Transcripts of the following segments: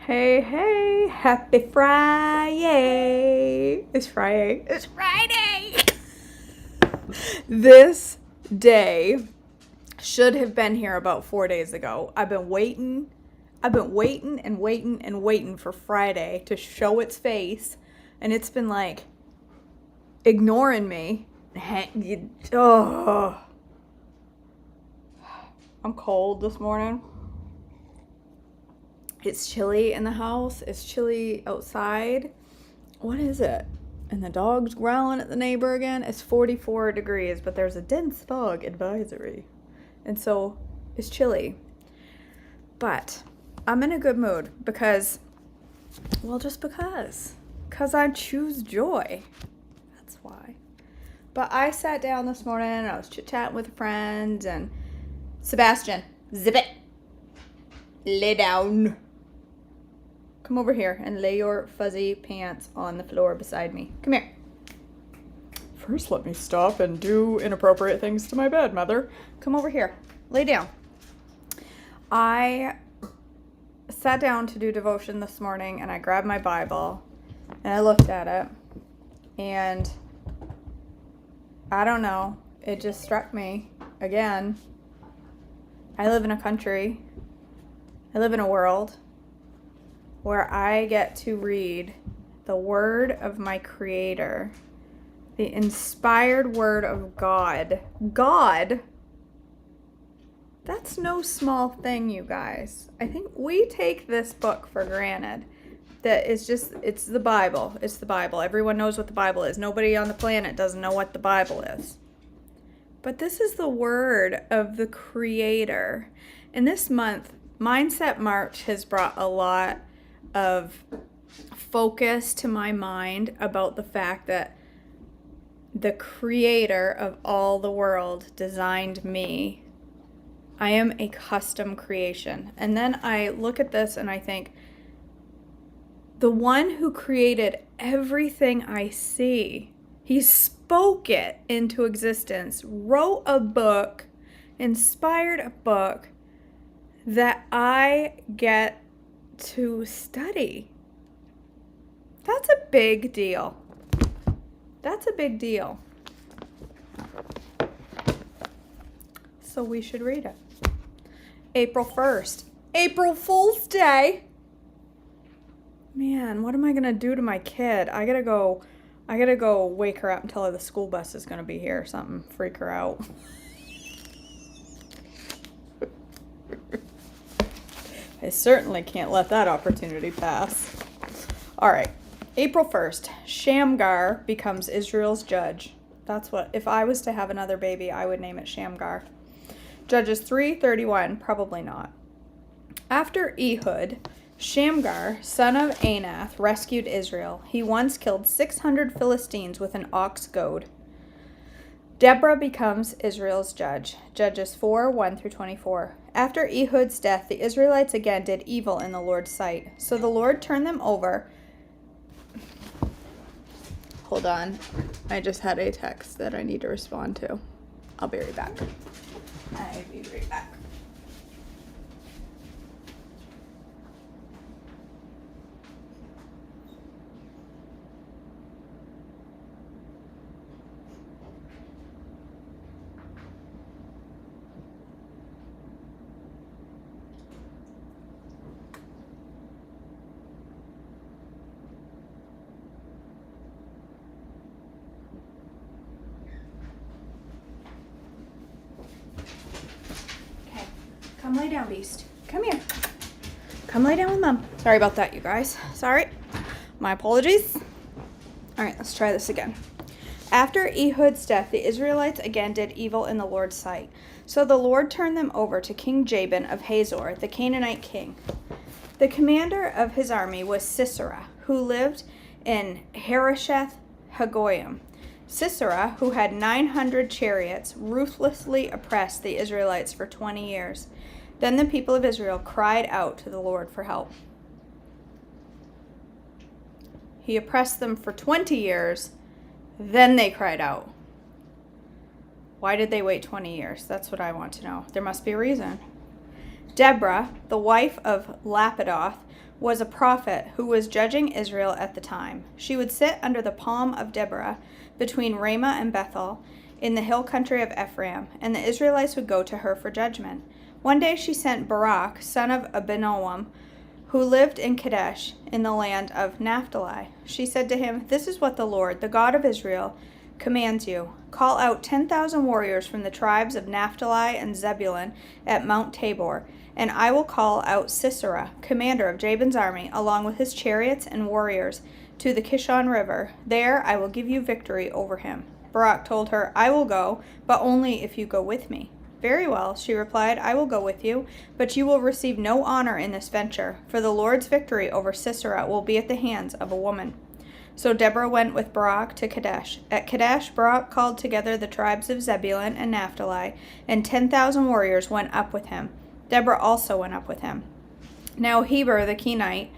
Hey, hey, happy Friday. It's Friday. It's Friday. This day should have been here about 4 days ago. I've been waiting and waiting for Friday to show its face. And it's been like ignoring me. Oh, I'm cold this morning. It's chilly in the house. It's chilly outside. What is it? And the dog's growling at the neighbor again. It's 44 degrees, but there's a dense fog advisory. And so it's chilly. But I'm in a good mood because, well, just because. Because I choose joy. That's why. But I sat down this morning and I was chit-chatting with a friend and Sebastian, zip it. Lay down. Come over here and lay your fuzzy pants on the floor beside me. Come here. First, let me stop and do inappropriate things to my bed, Mother. Come over here. Lay down. I sat down to do devotion this morning and I grabbed my Bible and I looked at it and I don't know. It just struck me again. I live in a country. I live in a world where I get to read the word of my Creator, the inspired word of God. God, that's no small thing, you guys. I think we take this book for granted. That it's the Bible. It's the Bible. Everyone knows what the Bible is. Nobody on the planet doesn't know what the Bible is. But this is the word of the Creator. And this month, Mindset March has brought a lot of focus to my mind about the fact that the Creator of all the world designed me. I am a custom creation. And then I look at this and I think, the one who created everything I see, he spoke it into existence, wrote a book, inspired a book that I get to study. That's a big deal. That's a big deal. So we should read it. April 1st. April Fool's Day. Man, what am I going to do to my kid? I gotta go wake her up and tell her the school bus is going to be here or something. Freak her out. I certainly can't let that opportunity pass. All right. April 1st, Shamgar becomes Israel's judge. That's what, if I was to have another baby, I would name it Shamgar. Judges 3:31, probably not. After Ehud, Shamgar, son of Anath, rescued Israel. He once killed 600 Philistines with an ox goad. Deborah becomes Israel's judge. Judges 4:1-24. After Ehud's death, the Israelites again did evil in the Lord's sight. So the Lord turned them over. Hold on. I just had a text that I need to respond to. I'll be right back. I'll be right back. Come lay down, beast. Come here. Come lay down with Mom. Sorry about that, you guys. Sorry. My apologies. All right, let's try this again. After Ehud's death, the Israelites again did evil in the Lord's sight. So the Lord turned them over to King Jabin of Hazor, the Canaanite king. The commander of his army was Sisera, who lived in Harosheth Hagoyim. Sisera, who had 900 chariots, ruthlessly oppressed the Israelites for 20 years. Then the people of Israel cried out to the Lord for help. He oppressed them for 20 years, then they cried out. Why did they wait 20 years? That's what I want to know. There must be a reason. Deborah, the wife of Lapidoth, was a prophet who was judging Israel at the time. She would sit under the palm of Deborah between Ramah and Bethel in the hill country of Ephraim, and the Israelites would go to her for judgment. One day she sent Barak, son of Abinoam, who lived in Kadesh in the land of Naphtali. She said to him, "This is what the Lord, the God of Israel, commands you. Call out 10,000 warriors from the tribes of Naphtali and Zebulun at Mount Tabor, and I will call out Sisera, commander of Jabin's army, along with his chariots and warriors, to the Kishon River. There I will give you victory over him." Barak told her, "I will go, but only if you go with me." "Very well," she replied, "I will go with you, but you will receive no honor in this venture, for the Lord's victory over Sisera will be at the hands of a woman." So Deborah went with Barak to Kadesh. At Kadesh, Barak called together the tribes of Zebulun and Naphtali, and 10,000 warriors went up with him. Deborah also went up with him. Now Heber the Kenite,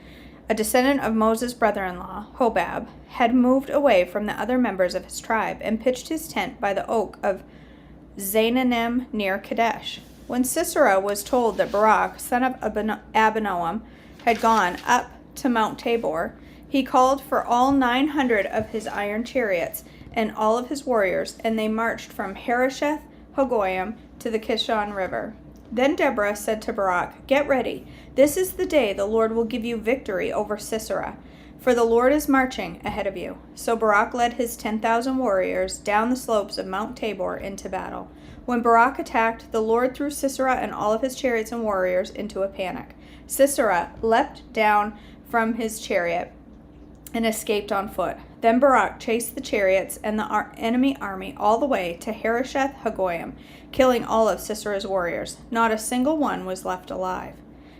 a descendant of Moses' brother-in-law, Hobab, had moved away from the other members of his tribe and pitched his tent by the oak of Zaanannim near Kadesh. When Sisera was told that Barak, son of Abinoam, had gone up to Mount Tabor, he called for all 900 of his iron chariots and all of his warriors, and they marched from Harosheth Hagoyim to the Kishon River. Then Deborah said to Barak, "Get ready. This is the day the Lord will give you victory over Sisera, for the Lord is marching ahead of you." So Barak led his 10,000 warriors down the slopes of Mount Tabor into battle. When Barak attacked, the Lord threw Sisera and all of his chariots and warriors into a panic. Sisera leapt down from his chariot and escaped on foot. Then Barak chased the chariots and the enemy army all the way to Harosheth Hagoyim, killing all of Sisera's warriors. Not a single one was left alive.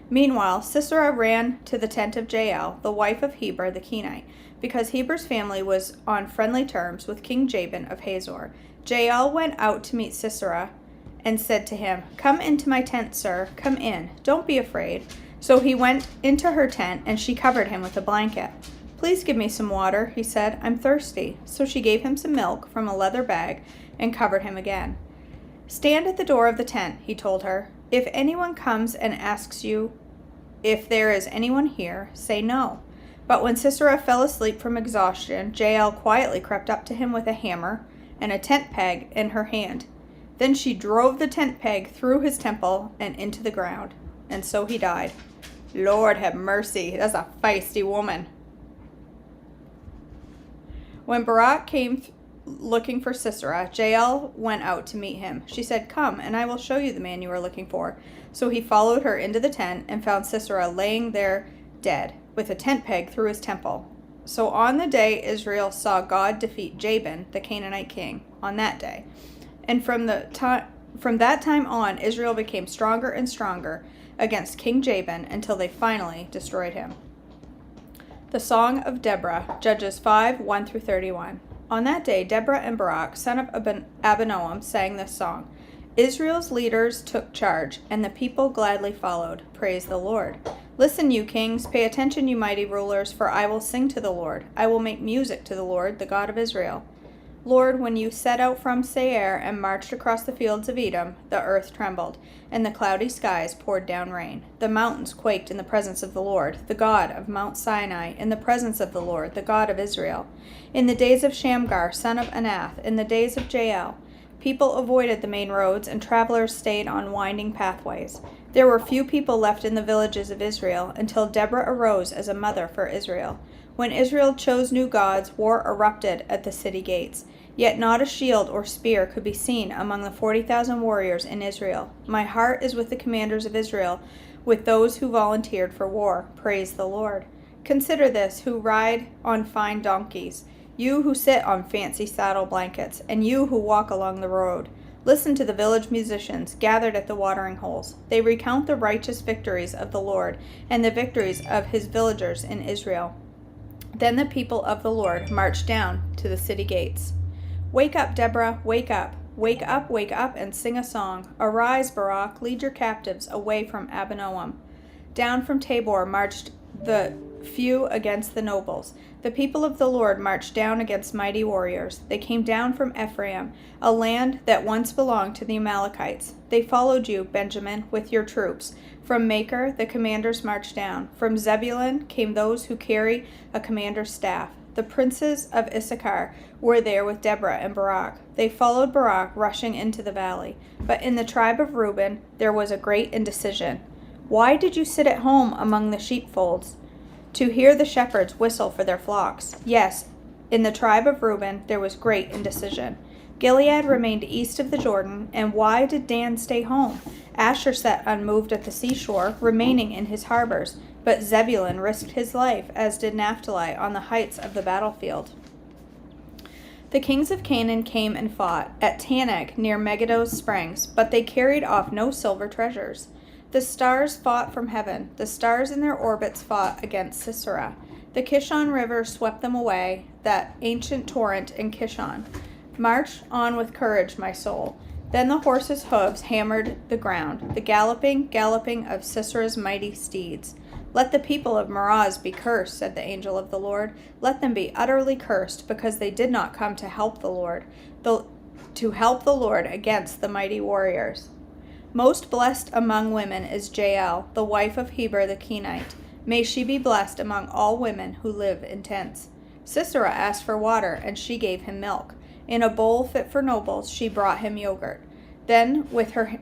Meanwhile, Sisera ran to the tent of Jael, the wife of Heber the Kenite, because Heber's family was on friendly terms with King Jabin of Hazor. Jael went out to meet Sisera and said to him, "Come into my tent, sir. Come in. Don't be afraid." So he went into her tent, and she covered him with a blanket. "Please give me some water," he said. "I'm thirsty." So she gave him some milk from a leather bag and covered him again. "Stand at the door of the tent," he told her. "If anyone comes and asks you if there is anyone here, say no." But when Sisera fell asleep from exhaustion, Jael quietly crept up to him with a hammer and a tent peg in her hand. Then she drove the tent peg through his temple and into the ground, and so he died. Lord have mercy, that's a feisty woman. When Barak came looking for Sisera, Jael went out to meet him. She said, "Come, and I will show you the man you are looking for." So he followed her into the tent and found Sisera laying there dead, with a tent peg through his temple. So on the day Israel saw God defeat Jabin, the Canaanite king, on that day. And from that time on, Israel became stronger and stronger against King Jabin until they finally destroyed him. The Song of Deborah, Judges 5, 1-31. On that day, Deborah and Barak, son of Abinoam, sang this song. Israel's leaders took charge, and the people gladly followed. Praise the Lord. Listen, you kings, pay attention, you mighty rulers, for I will sing to the Lord. I will make music to the Lord, the God of Israel. Lord, when you set out from Seir and marched across the fields of Edom, the earth trembled, and the cloudy skies poured down rain. The mountains quaked in the presence of the Lord, the God of Mount Sinai, in the presence of the Lord, the God of Israel. In the days of Shamgar, son of Anath, in the days of Jael, people avoided the main roads, and travelers stayed on winding pathways. There were few people left in the villages of Israel until Deborah arose as a mother for Israel. When Israel chose new gods, war erupted at the city gates. Yet not a shield or spear could be seen among the 40,000 warriors in Israel. My heart is with the commanders of Israel, with those who volunteered for war. Praise the Lord. Consider this, who ride on fine donkeys, you who sit on fancy saddle blankets, and you who walk along the road. Listen to the village musicians gathered at the watering holes. They recount the righteous victories of the Lord and the victories of his villagers in Israel. Then the people of the Lord marched down to the city gates. Wake up, Deborah, wake up. Wake up, and sing a song. Arise, Barak, lead your captives away from Abinoam. Down from Tabor marched the few against the nobles. The people of the Lord marched down against mighty warriors. They came down from Ephraim, a land that once belonged to the Amalekites. They followed you, Benjamin, with your troops. From Machir, the commanders marched down. From Zebulun came those who carry a commander's staff. The princes of Issachar were there with Deborah and Barak. They followed Barak, rushing into the valley. But in the tribe of Reuben there was a great indecision. Why did you sit at home among the sheepfolds, to hear the shepherds whistle for their flocks? Yes, in the tribe of Reuben there was great indecision. Gilead remained east of the Jordan, and why did Dan stay home? Asher sat unmoved at the seashore, remaining in his harbors, but Zebulun risked his life, as did Naphtali, on the heights of the battlefield. The kings of Canaan came and fought at Tanakh near Megiddo's springs, but they carried off no silver treasures. The stars fought from heaven. The stars in their orbits fought against Sisera. The Kishon River swept them away, that ancient torrent in Kishon. March on with courage, my soul. Then the horses' hooves hammered the ground, the galloping of Sisera's mighty steeds. Let the people of Meroz be cursed, said the angel of the Lord. Let them be utterly cursed, because they did not come to help the Lord, against the mighty warriors. Most blessed among women is Jael, the wife of Heber the Kenite. May she be blessed among all women who live in tents. Sisera asked for water, and she gave him milk. In a bowl fit for nobles, she brought him yogurt. Then with her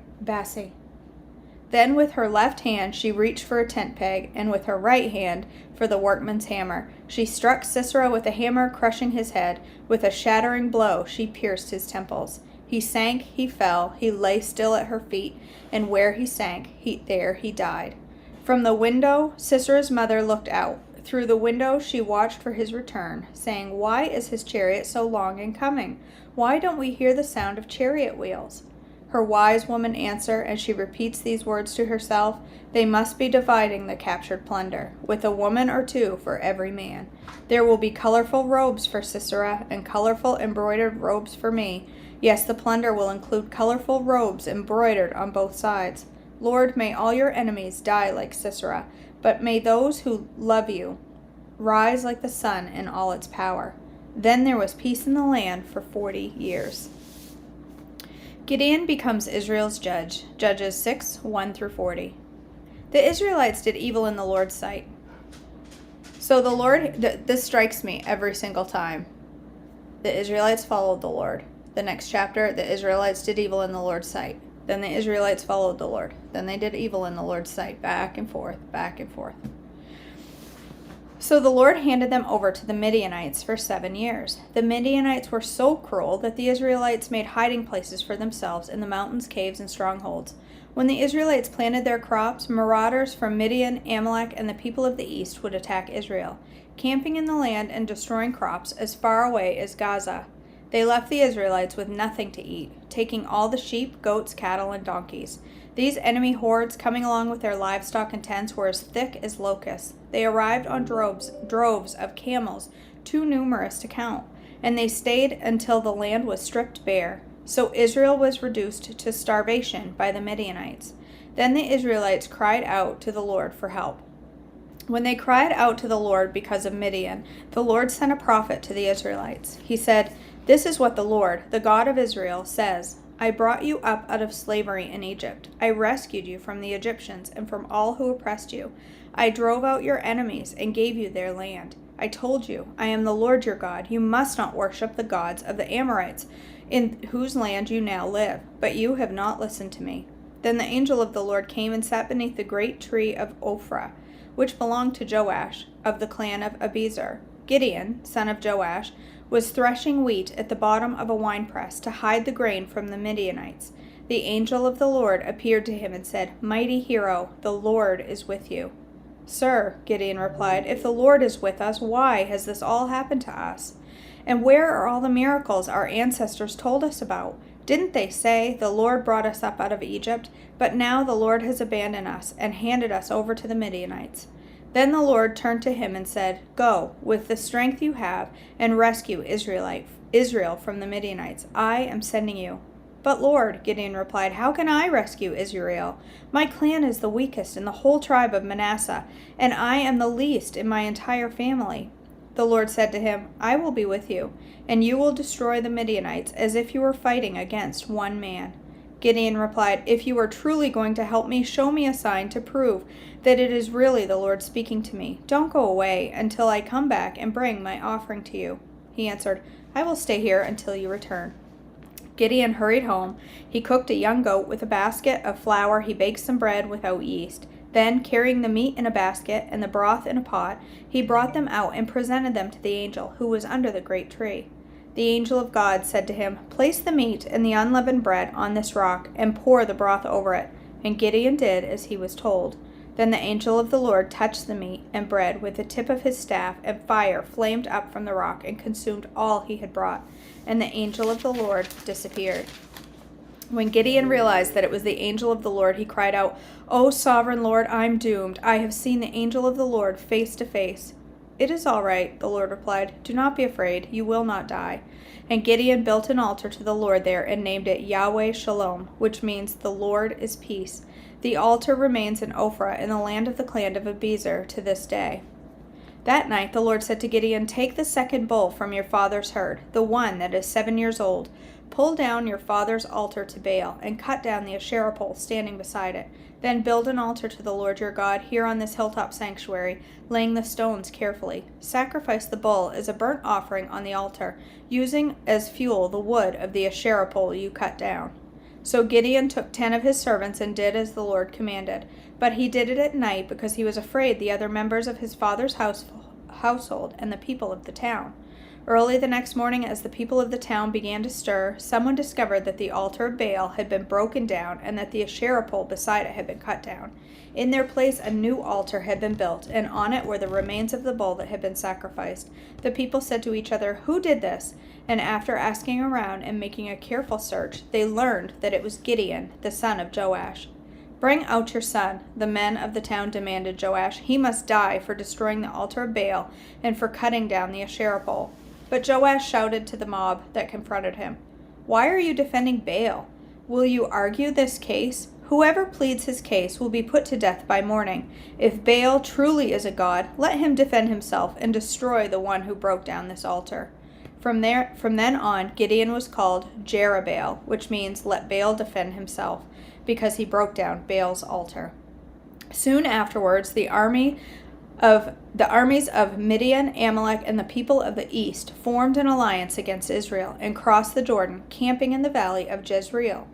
left hand she reached for a tent peg, and with her right hand for the workman's hammer. She struck Sisera with a hammer, crushing his head. With a shattering blow she pierced his temples. He sank, he fell, he lay still at her feet, and where he sank, there he died. From the window Sisera's mother looked out. Through the window she watched for his return, saying, Why is his chariot so long in coming? Why don't we hear the sound of chariot wheels? Her wise woman answer, and she repeats these words to herself, They must be dividing the captured plunder, with a woman or two for every man. There will be colorful robes for Sisera, and colorful embroidered robes for me. Yes, the plunder will include colorful robes embroidered on both sides. Lord, may all your enemies die like Sisera, but may those who love you rise like the sun in all its power. Then there was peace in the land for 40 years. Gideon becomes Israel's judge. Judges 6, 1-40. The Israelites did evil in the Lord's sight. So the Lord, this strikes me every single time. The Israelites followed the Lord. The next chapter, the Israelites did evil in the Lord's sight. Then the Israelites followed the Lord. Then they did evil in the Lord's sight. Back and forth, back and forth. So the Lord handed them over to the Midianites for 7 years. The Midianites were so cruel that the Israelites made hiding places for themselves in the mountains, caves, and strongholds. When the Israelites planted their crops, marauders from Midian, Amalek, and the people of the east would attack Israel, camping in the land and destroying crops as far away as Gaza. They left the Israelites with nothing to eat, taking all the sheep, goats, cattle, and donkeys. These enemy hordes, coming along with their livestock and tents, were as thick as locusts. They arrived on droves of camels, too numerous to count, and they stayed until the land was stripped bare. So Israel was reduced to starvation by the Midianites. Then the Israelites cried out to the Lord for help. When they cried out to the Lord because of Midian, the Lord sent a prophet to the Israelites. He said, This is what the Lord, the God of Israel, says. I brought you up out of slavery in Egypt. I rescued you from the Egyptians and from all who oppressed you. I drove out your enemies and gave you their land. I told you, I am the Lord your God. You must not worship the gods of the Amorites, in whose land you now live. But you have not listened to me. Then the angel of the Lord came and sat beneath the great tree of Ophrah, which belonged to Joash, of the clan of Abiezer. Gideon, son of Joash, was threshing wheat at the bottom of a winepress to hide the grain from the Midianites. The angel of the Lord appeared to him and said, Mighty hero, the Lord is with you. Sir, Gideon replied, if the Lord is with us, why has this all happened to us? And where are all the miracles our ancestors told us about? Didn't they say, the Lord brought us up out of Egypt, but now the Lord has abandoned us and handed us over to the Midianites? Then the Lord turned to him and said, Go, with the strength you have, and rescue Israel from the Midianites. I am sending you. "But Lord," Gideon replied, "how can I rescue Israel? My clan is the weakest in the whole tribe of Manasseh, and I am the least in my entire family." The Lord said to him, "I will be with you, and you will destroy the Midianites as if you were fighting against one man." Gideon replied, "If you are truly going to help me, show me a sign to prove that it is really the Lord speaking to me. Don't go away until I come back and bring my offering to you." He answered, "I will stay here until you return." Gideon hurried home. He cooked a young goat with a basket of flour. He baked some bread without yeast. Then, carrying the meat in a basket and the broth in a pot, he brought them out and presented them to the angel who was under the great tree. The angel of God said to him, "Place the meat and the unleavened bread on this rock and pour the broth over it." And Gideon did as he was told. Then the angel of the Lord touched the meat and bread with the tip of his staff, and fire flamed up from the rock and consumed all he had brought. And the angel of the Lord disappeared. When Gideon realized that it was the angel of the Lord, he cried out, "O sovereign Lord, I'm doomed. I have seen the angel of the Lord face to face." "It is all right," the Lord replied. "Do not be afraid. You will not die." And Gideon built an altar to the Lord there and named it Yahweh Shalom, which means the Lord is peace. The altar remains in Ophrah in the land of the clan of Abiezer to this day. That night the Lord said to Gideon, "Take the second bull from your father's herd, the one that is 7 years old. Pull down your father's altar to Baal, and cut down the Asherah pole standing beside it. Then build an altar to the Lord your God here on this hilltop sanctuary, laying the stones carefully. Sacrifice the bull as a burnt offering on the altar, using as fuel the wood of the Asherah pole you cut down." So Gideon took 10 of his servants and did as the Lord commanded. But he did it at night because he was afraid the other members of his father's household and the people of the town. Early the next morning, as the people of the town began to stir, someone discovered that the altar of Baal had been broken down and that the Asherah pole beside it had been cut down. In their place a new altar had been built, and on it were the remains of the bull that had been sacrificed. The people said to each other, "Who did this?" And after asking around and making a careful search, they learned that it was Gideon, the son of Joash. "Bring out your son," the men of the town demanded Joash. "He must die for destroying the altar of Baal and for cutting down the Asherah pole." But Joash shouted to the mob that confronted him, "Why are you defending Baal? Will you argue this case? Whoever pleads his case will be put to death by morning. If Baal truly is a god, let him defend himself and destroy the one who broke down this altar." From then on, Gideon was called Jerubbaal, which means "let Baal defend himself," because he broke down Baal's altar. Soon afterwards, the armies of Midian, Amalek, and the people of the east formed an alliance against Israel and crossed the Jordan, camping in the valley of Jezreel.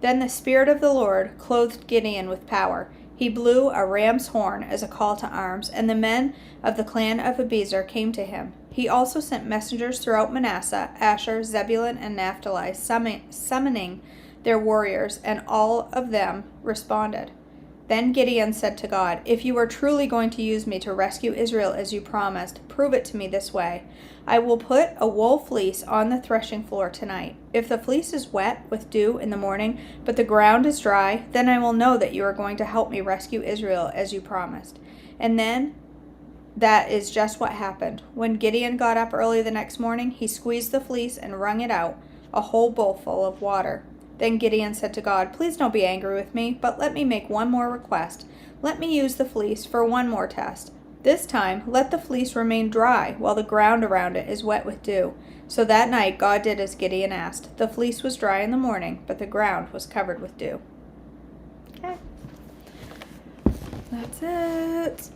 Then the Spirit of the Lord clothed Gideon with power. He blew a ram's horn as a call to arms, and the men of the clan of Abiezer came to him. He also sent messengers throughout Manasseh, Asher, Zebulun, and Naphtali, summoning their warriors, and all of them responded. Then Gideon said to God, "If you are truly going to use me to rescue Israel as you promised, prove it to me this way. I will put a wool fleece on the threshing floor tonight. If the fleece is wet with dew in the morning, but the ground is dry, then I will know that you are going to help me rescue Israel as you promised." And then that is just what happened. When Gideon got up early the next morning, he squeezed the fleece and wrung it out, a whole bowl full of water. Then Gideon said to God, "Please don't be angry with me, but let me make one more request. Let me use the fleece for one more test. This time, let the fleece remain dry while the ground around it is wet with dew." So that night God did as Gideon asked. The fleece was dry in the morning, but the ground was covered with dew. Okay. That's it.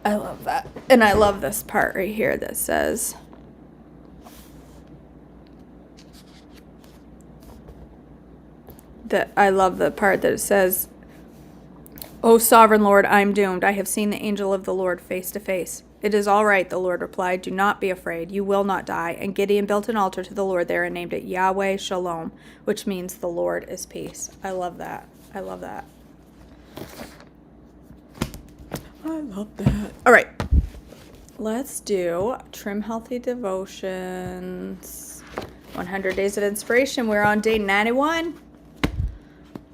I love that. And I love this part right here that says, I love the part that it says, "O sovereign Lord, I'm doomed. I have seen the angel of the Lord face to face." "It is all right," the Lord replied. "Do not be afraid. You will not die." And Gideon built an altar to the Lord there and named it Yahweh Shalom, which means the Lord is peace. I love that. I love that. I love that. All right. Let's do Trim Healthy Devotions. 100 Days of Inspiration. We're on day 91.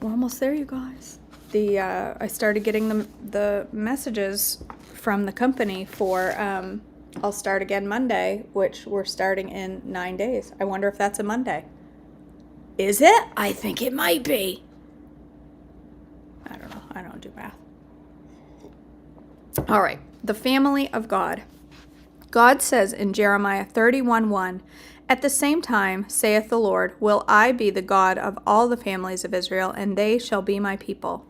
We're almost there, you guys. I started getting the messages from the company for I'll Start Again Monday, which we're starting in 9 days. I wonder if that's a Monday. Is it? I think it might be. I don't know. I don't do math. All right. The family of God. God says in Jeremiah 31:1, "At the same time, saith the Lord, will I be the God of all the families of Israel, and they shall be my people."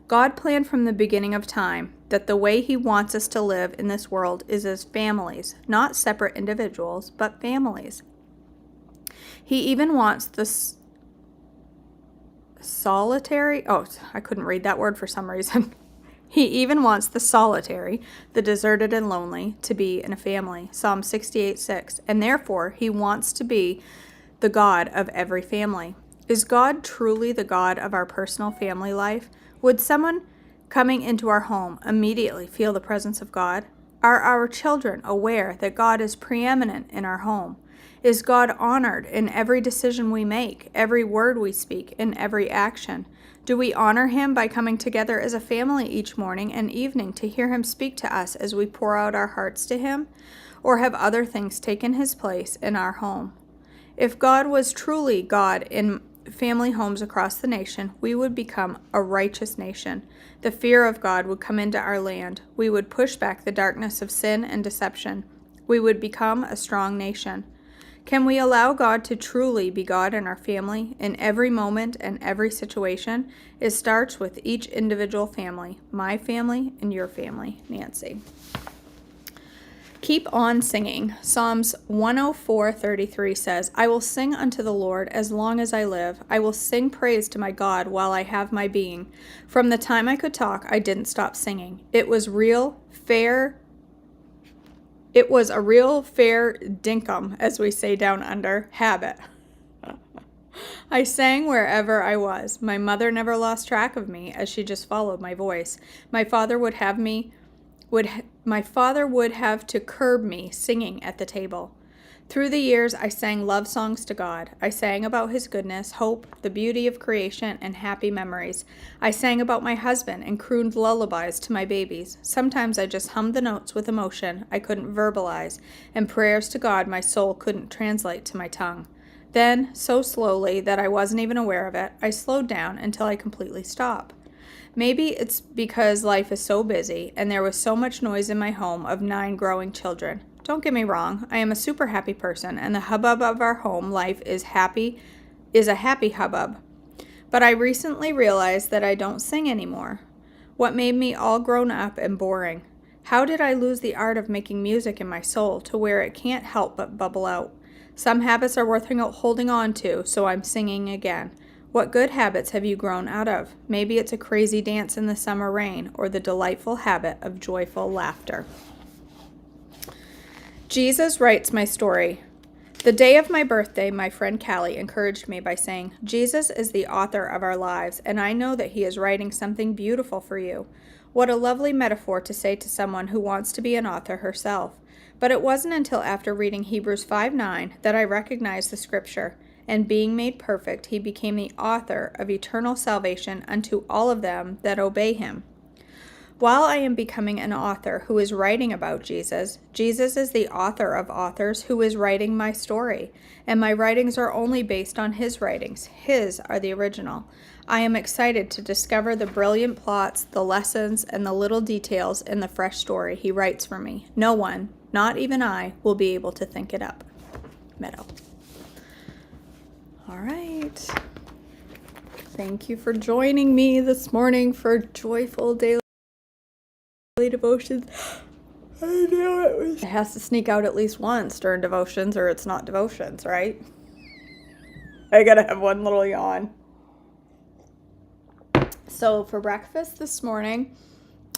God planned from the beginning of time that the way he wants us to live in this world is as families, not separate individuals, but families. He even wants the solitary, I couldn't read that word for some reason. He even wants the solitary, the deserted and lonely, to be in a family. Psalm 68:6. And therefore, he wants to be the God of every family. Is God truly the God of our personal family life? Would someone coming into our home immediately feel the presence of God? Are our children aware that God is preeminent in our home? Is God honored in every decision we make, every word we speak, and every action? Do we honor him by coming together as a family each morning and evening to hear him speak to us as we pour out our hearts to him? Or have other things taken his place in our home? If God was truly God in family homes across the nation, we would become a righteous nation. The fear of God would come into our land. We would push back the darkness of sin and deception. We would become a strong nation. Can we allow God to truly be God in our family in every moment and every situation? It starts with each individual family, my family and your family. Nancy. Keep on singing. Psalms 104:33 says, "I will sing unto the Lord as long as I live. I will sing praise to my God while I have my being. From the time I could talk, I didn't stop singing. It was a real fair dinkum, as we say down under, habit. I sang wherever I was. My mother never lost track of me, as she just followed my voice. My father would have to curb me singing at the table. Through the years, I sang love songs to God. I sang about his goodness, hope, the beauty of creation, and happy memories. I sang about my husband and crooned lullabies to my babies. Sometimes I just hummed the notes with emotion I couldn't verbalize, and prayers to God my soul couldn't translate to my tongue. Then, so slowly that I wasn't even aware of it, I slowed down until I completely stopped. Maybe it's because life is so busy and there was so much noise in my home of 9 growing children. Don't get me wrong, I am a super happy person, and the hubbub of our home life is a happy hubbub. But I recently realized that I don't sing anymore. What made me all grown up and boring? How did I lose the art of making music in my soul to where it can't help but bubble out? Some habits are worth holding on to, so I'm singing again. What good habits have you grown out of? Maybe it's a crazy dance in the summer rain, or the delightful habit of joyful laughter. Jesus writes my story. The day of my birthday, my friend Callie encouraged me by saying, "Jesus is the author of our lives, and I know that he is writing something beautiful for you." What a lovely metaphor to say to someone who wants to be an author herself. But it wasn't until after reading Hebrews 5:9 that I recognized the scripture. And being made perfect, he became the author of eternal salvation unto all of them that obey him. While I am becoming an author who is writing about Jesus, Jesus is the author of authors who is writing my story, and my writings are only based on his writings. His are the original. I am excited to discover the brilliant plots, the lessons, and the little details in the fresh story he writes for me. No one, not even I, will be able to think it up. Meadow. All right. Thank you for joining me this morning for Joyful Daily Devotions. I knew it has to sneak out at least once during devotions, or it's not devotions, right? I gotta have one little yawn. So for breakfast this morning,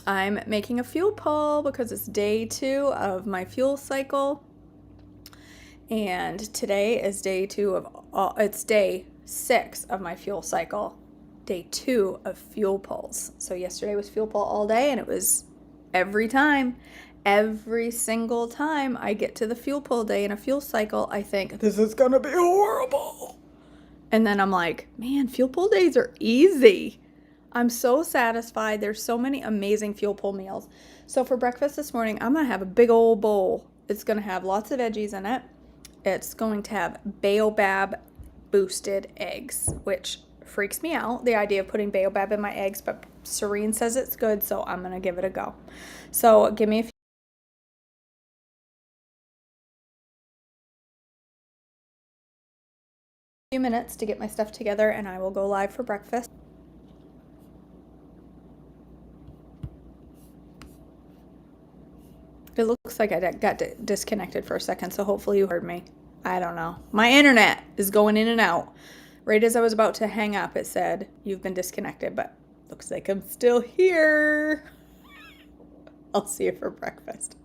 I'm making a fuel pull because it's day 2 of my fuel cycle. And today is day 6 of my fuel cycle. Day 2 of fuel pulls. So yesterday was fuel pull all day, and it was every single time I get to the fuel pull day in a fuel cycle, I think, this is going to be horrible. And then I'm like, man, fuel pull days are easy. I'm so satisfied. There's so many amazing fuel pull meals. So for breakfast this morning, I'm going to have a big old bowl. It's going to have lots of veggies in it. It's going to have baobab boosted eggs, which freaks me out, the idea of putting baobab in my eggs, but Serene says it's good, so I'm going to give it a go. So give me a few minutes to get my stuff together and I will go live for breakfast. It looks like I got disconnected for a second, so hopefully you heard me. I don't know. My internet is going in and out. Right as I was about to hang up, it said, you've been disconnected, but looks like I'm still here. I'll see you for breakfast.